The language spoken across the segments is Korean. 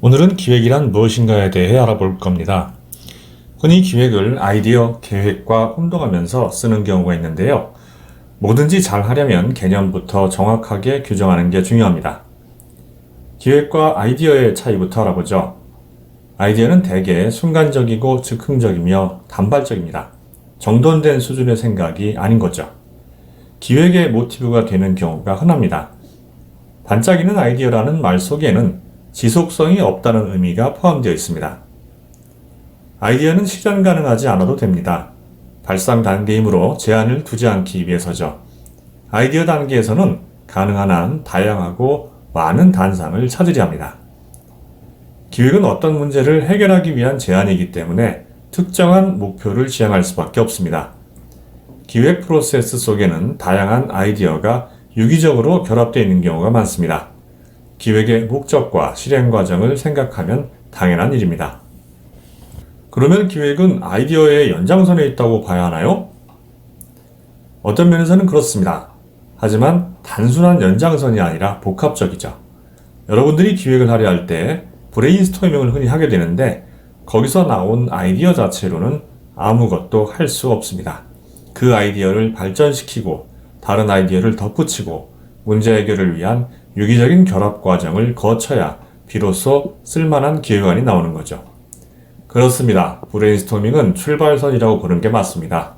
오늘은 기획이란 무엇인가에 대해 알아볼 겁니다. 흔히 기획을 아이디어, 계획과 혼동하면서 쓰는 경우가 있는데요. 뭐든지 잘 하려면 개념부터 정확하게 규정하는 게 중요합니다. 기획과 아이디어의 차이부터 알아보죠. 아이디어는 대개 순간적이고 즉흥적이며 단발적입니다. 정돈된 수준의 생각이 아닌 거죠. 기획의 모티브가 되는 경우가 흔합니다. 반짝이는 아이디어라는 말 속에는 지속성이 없다는 의미가 포함되어 있습니다. 아이디어는 실현 가능하지 않아도 됩니다. 발상 단계이므로 제한을 두지 않기 위해서죠. 아이디어 단계에서는 가능한 한 다양하고 많은 단상을 찾으려 합니다. 기획은 어떤 문제를 해결하기 위한 제안이기 때문에 특정한 목표를 지향할 수밖에 없습니다. 기획 프로세스 속에는 다양한 아이디어가 유기적으로 결합되어 있는 경우가 많습니다. 기획의 목적과 실행 과정을 생각하면 당연한 일입니다. 그러면 기획은 아이디어의 연장선에 있다고 봐야 하나요? 어떤 면에서는 그렇습니다. 하지만 단순한 연장선이 아니라 복합적이죠. 여러분들이 기획을 하려 할 때 브레인스토밍을 흔히 하게 되는데 거기서 나온 아이디어 자체로는 아무것도 할 수 없습니다. 그 아이디어를 발전시키고 다른 아이디어를 덧붙이고 문제 해결을 위한 유기적인 결합 과정을 거쳐야 비로소 쓸만한 기획안이 나오는 거죠. 그렇습니다. 브레인스토밍은 출발선이라고 보는 게 맞습니다.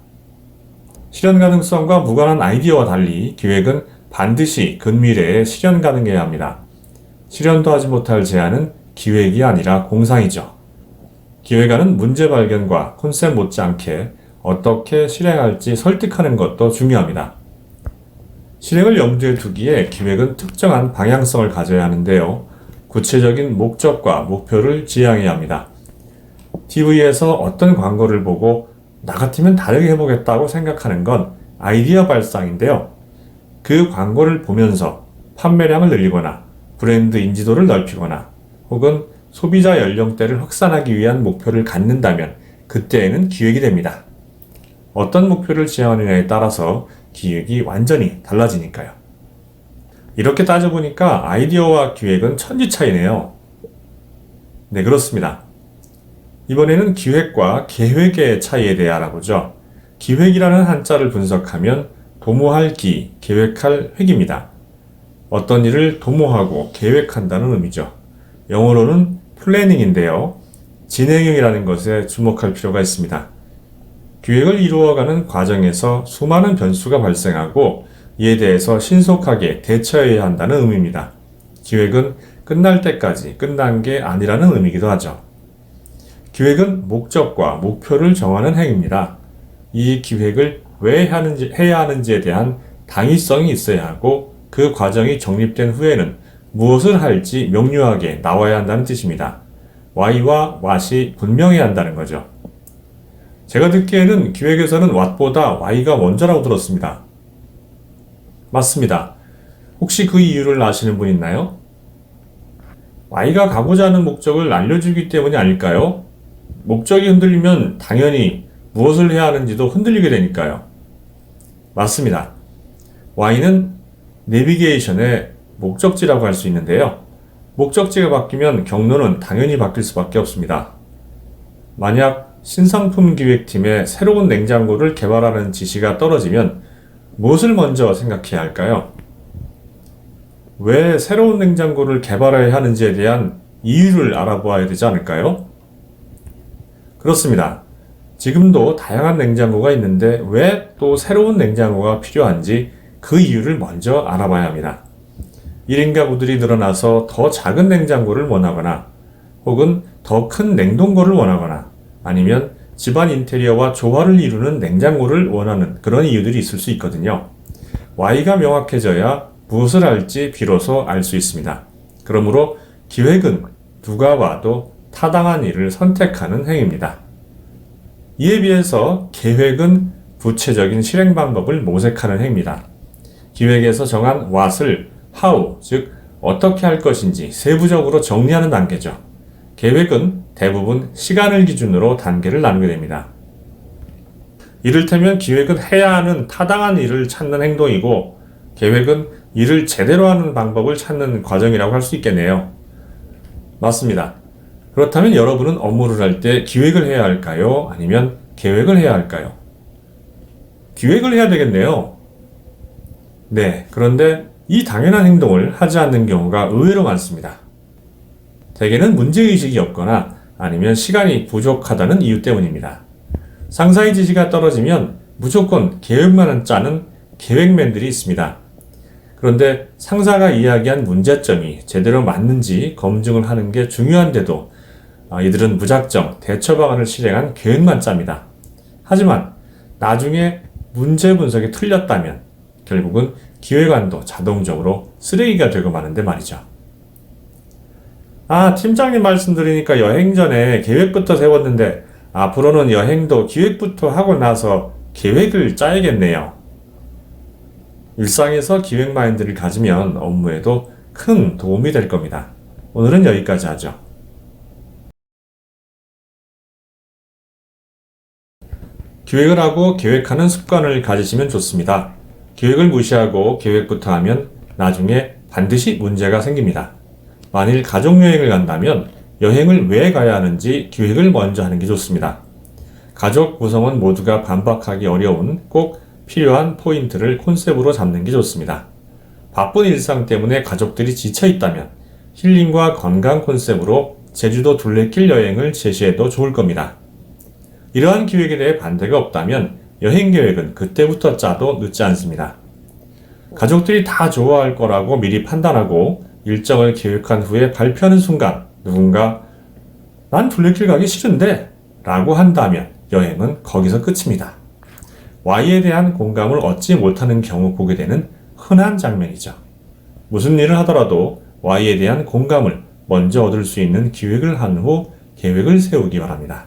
실현 가능성과 무관한 아이디어와 달리 기획은 반드시 근미래에 실현 가능해야 합니다. 실현도 하지 못할 제안은 기획이 아니라 공상이죠. 기획안은 문제 발견과 컨셉 못지않게 어떻게 실행할지 설득하는 것도 중요합니다. 실행을 염두에 두기에 기획은 특정한 방향성을 가져야 하는데요. 구체적인 목적과 목표를 지향해야 합니다. TV에서 어떤 광고를 보고 나 같으면 다르게 해보겠다고 생각하는 건 아이디어 발상인데요. 그 광고를 보면서 판매량을 늘리거나 브랜드 인지도를 넓히거나 혹은 소비자 연령대를 확산하기 위한 목표를 갖는다면 그때에는 기획이 됩니다. 어떤 목표를 지향하느냐에 따라서 기획이 완전히 달라지니까요. 이렇게 따져보니까 아이디어와 기획은 천지 차이네요. 네, 그렇습니다. 이번에는 기획과 계획의 차이에 대해 알아보죠. 기획이라는 한자를 분석하면 도모할 기, 계획할 획입니다. 어떤 일을 도모하고 계획한다는 의미죠. 영어로는 플래닝인데요. 진행형이라는 것에 주목할 필요가 있습니다. 기획을 이루어가는 과정에서 수많은 변수가 발생하고 이에 대해서 신속하게 대처해야 한다는 의미입니다. 기획은 끝날 때까지 끝난 게 아니라는 의미이기도 하죠. 기획은 목적과 목표를 정하는 행위입니다. 이 기획을 왜 해야 하는지에 대한 당위성이 있어야 하고 그 과정이 정립된 후에는 무엇을 할지 명료하게 나와야 한다는 뜻입니다. Why와 What이 분명해야 한다는 거죠. 제가 듣기에는 기획에서는 What보다 Why가 먼저라고 들었습니다. 맞습니다. 혹시 그 이유를 아시는 분 있나요? Why가 가고자 하는 목적을 알려주기 때문이 아닐까요? 목적이 흔들리면 당연히 무엇을 해야 하는지도 흔들리게 되니까요. 맞습니다. Why는 내비게이션의 목적지라고 할 수 있는데요. 목적지가 바뀌면 경로는 당연히 바뀔 수밖에 없습니다. 만약 신상품 기획팀에 새로운 냉장고를 개발하는 지시가 떨어지면 무엇을 먼저 생각해야 할까요? 왜 새로운 냉장고를 개발해야 하는지에 대한 이유를 알아보아야 되지 않을까요? 그렇습니다. 지금도 다양한 냉장고가 있는데 왜 또 새로운 냉장고가 필요한지 그 이유를 먼저 알아봐야 합니다. 1인 가구들이 늘어나서 더 작은 냉장고를 원하거나 혹은 더 큰 냉동고를 원하거나 아니면 집안 인테리어와 조화를 이루는 냉장고를 원하는 그런 이유들이 있을 수 있거든요. Why가 명확해져야 무엇을 할지 비로소 알 수 있습니다. 그러므로 기획은 누가 와도 타당한 일을 선택하는 행위입니다. 이에 비해서 계획은 구체적인 실행 방법을 모색하는 행위입니다. 기획에서 정한 what을 how, 즉 어떻게 할 것인지 세부적으로 정리하는 단계죠. 계획은 대부분 시간을 기준으로 단계를 나누게 됩니다. 이를테면 기획은 해야 하는 타당한 일을 찾는 행동이고 계획은 일을 제대로 하는 방법을 찾는 과정이라고 할 수 있겠네요. 맞습니다. 그렇다면 여러분은 업무를 할 때 기획을 해야 할까요? 아니면 계획을 해야 할까요? 기획을 해야 되겠네요. 네, 그런데 이 당연한 행동을 하지 않는 경우가 의외로 많습니다. 대개는 문제의식이 없거나 아니면 시간이 부족하다는 이유 때문입니다. 상사의 지시가 떨어지면 무조건 계획만은 짜는 계획맨들이 있습니다. 그런데 상사가 이야기한 문제점이 제대로 맞는지 검증을 하는 게 중요한데도 이들은 무작정 대처 방안을 실행한 계획만 짭니다. 하지만 나중에 문제 분석이 틀렸다면 결국은 기획안도 자동적으로 쓰레기가 되고 마는데 말이죠. 팀장님 말씀드리니까 여행 전에 계획부터 세웠는데 앞으로는 여행도 기획부터 하고 나서 계획을 짜야겠네요. 일상에서 기획 마인드를 가지면 업무에도 큰 도움이 될 겁니다. 오늘은 여기까지 하죠. 기획을 하고 계획하는 습관을 가지시면 좋습니다. 계획을 무시하고 계획부터 하면 나중에 반드시 문제가 생깁니다. 만일 가족여행을 간다면 여행을 왜 가야 하는지 기획을 먼저 하는 게 좋습니다. 가족 구성원 모두가 반박하기 어려운 꼭 필요한 포인트를 콘셉트로 잡는 게 좋습니다. 바쁜 일상 때문에 가족들이 지쳐 있다면 힐링과 건강 콘셉트로 제주도 둘레길 여행을 제시해도 좋을 겁니다. 이러한 기획에 대해 반대가 없다면 여행 계획은 그때부터 짜도 늦지 않습니다. 가족들이 다 좋아할 거라고 미리 판단하고 일정을 계획한 후에 발표하는 순간 누군가 난 둘레길 가기 싫은데 라고 한다면 여행은 거기서 끝입니다. Y에 대한 공감을 얻지 못하는 경우 보게 되는 흔한 장면이죠. 무슨 일을 하더라도 Y에 대한 공감을 먼저 얻을 수 있는 기획을 한 후 계획을 세우기 바랍니다.